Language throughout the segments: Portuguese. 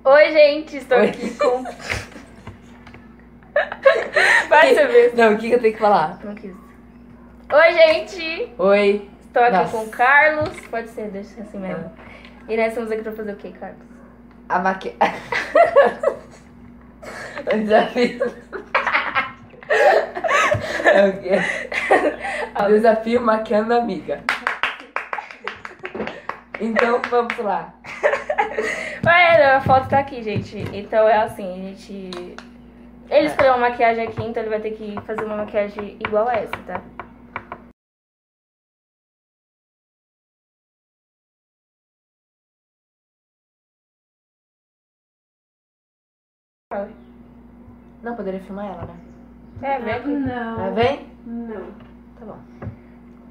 Oi, gente, estou aqui com... Vai saber. Não, o que eu tenho que falar? Não quis. Oi, gente. Oi. Estou aqui Nossa. com o Carlos. Pode ser, deixa assim mesmo. E nós estamos aqui pra fazer o quê, Carlos? A maquiagem. O desafio. É o quê? Desafio maquiando amiga. Então vamos lá. Ué, a foto tá aqui, gente. Então é assim, a gente... Ele escolheu uma maquiagem aqui, então ele vai ter que fazer uma maquiagem igual a essa, tá? Não, poderia filmar ela, né? É, vem aqui. Não. Vem? Não. Tá bom.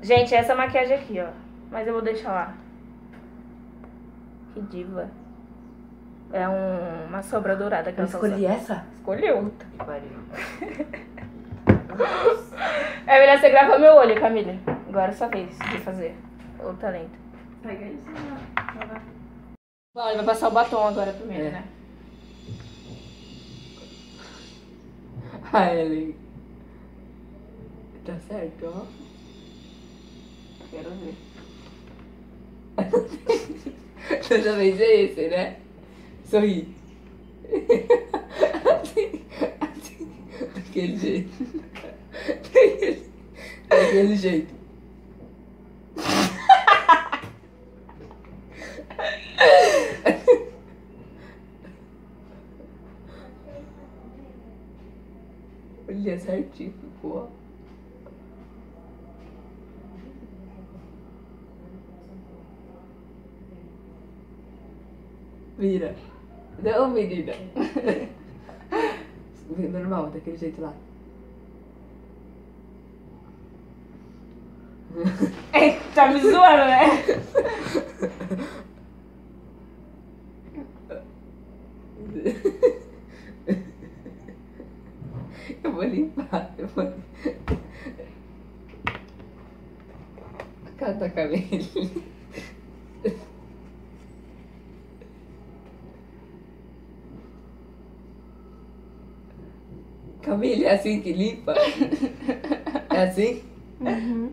Gente, essa maquiagem aqui, ó. Mas eu vou deixar lá. Que diva. É uma sombra dourada que Eu ela tá escolhi usando. essa? Escolheu. Que pariu. É melhor você gravar meu olho, Camila. Agora é sua vez de fazer o talento. Pega isso. Bom, ele vai passar o batom agora primeiro, É. né? Ai, Ellen. Tá certo, ó. Quero ver. Toda vez é esse, né? Sorri. Assim, daquele jeito. Daquele jeito. Olha certinho, ficou. Vira. Não, menina. Normal, daquele jeito lá. Tá me zoando, né? Eu vou limpar. Cata a cabelo. Camila, é assim que limpa? É assim? Uhum.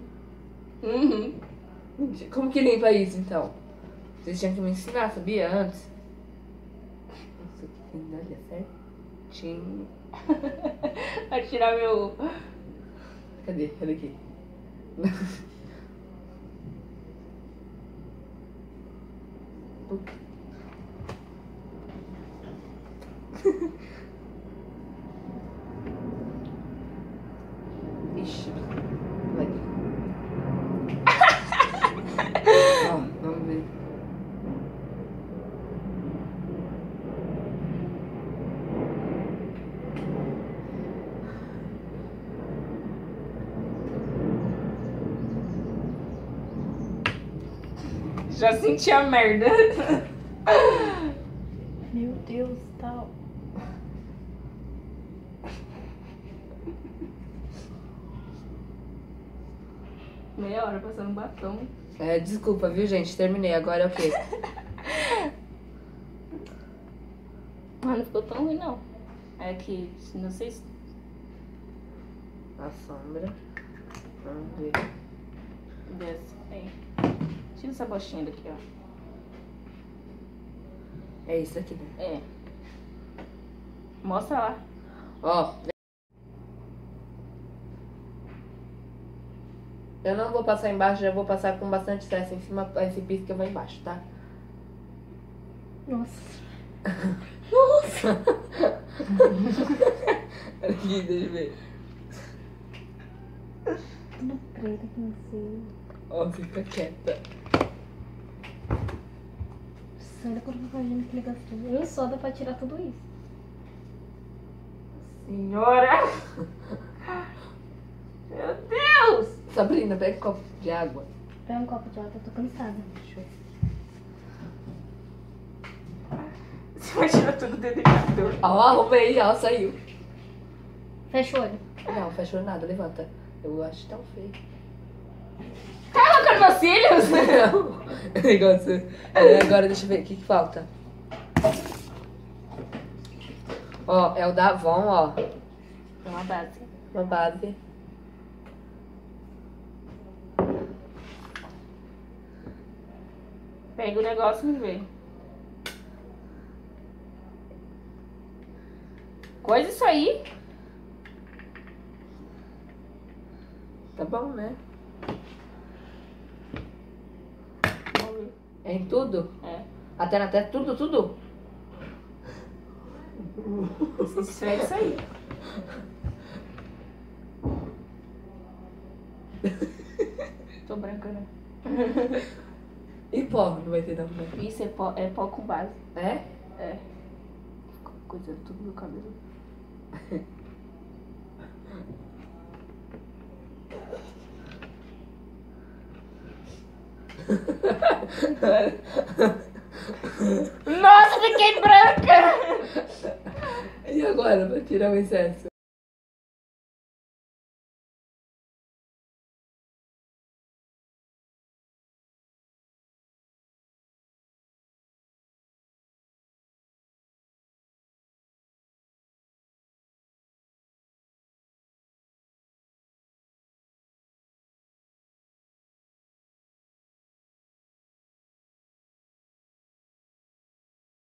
Como que limpa isso, então? Vocês tinham que me ensinar, sabia? Antes. Nossa, que olha certinho. Vai tirar meu... Cadê? Cadê aqui? Ixi. Vai. Ó, vamos ver. Já senti a merda. Meu Deus, tá. Meia hora passando batom. É, desculpa, viu, gente? Terminei. Agora é o quê? Mas não ficou tão ruim, não. É que, não sei se... A sombra. Vamos ver. Desce. Aí. Tira essa bochinha daqui, ó. É isso aqui, né? É. Mostra lá. Ó. Eu não vou passar embaixo, já vou passar com bastante excesso em cima, esse piso que eu vou embaixo, tá? Nossa. Aqui, deixa eu ver. Não acredito que não sei. Ó, fica quieta. Olha quando eu fazendo que ele gastou. Eu só dá pra tirar tudo isso. Senhora! Meu Deus! Sabrina, pega um copo de água. Pega um copo de água, eu tô cansada. Deixa eu... Você vai tirar tudo dentro do cartão. Ó, arrumei, ó, saiu. Fecha o olho. Não, fechou nada, levanta. Eu acho tão feio. Tá arrancando meus cílios? Não, negócio. É, agora deixa eu ver o que falta. Ó, é o da Avon, ó. É uma base. Uma base. Pega o negócio e me vê. Coisa isso aí. Tá bom, né? Vamos ver. É em tudo? É. Até na testa, tudo? Você esfrega isso aí. Tô branca, né? E pó, não vai ter não, né? Isso é pó com base. É? É. Ficou coisando tudo no cabelo. Nossa, fiquei branca! E agora, pra tirar o excesso?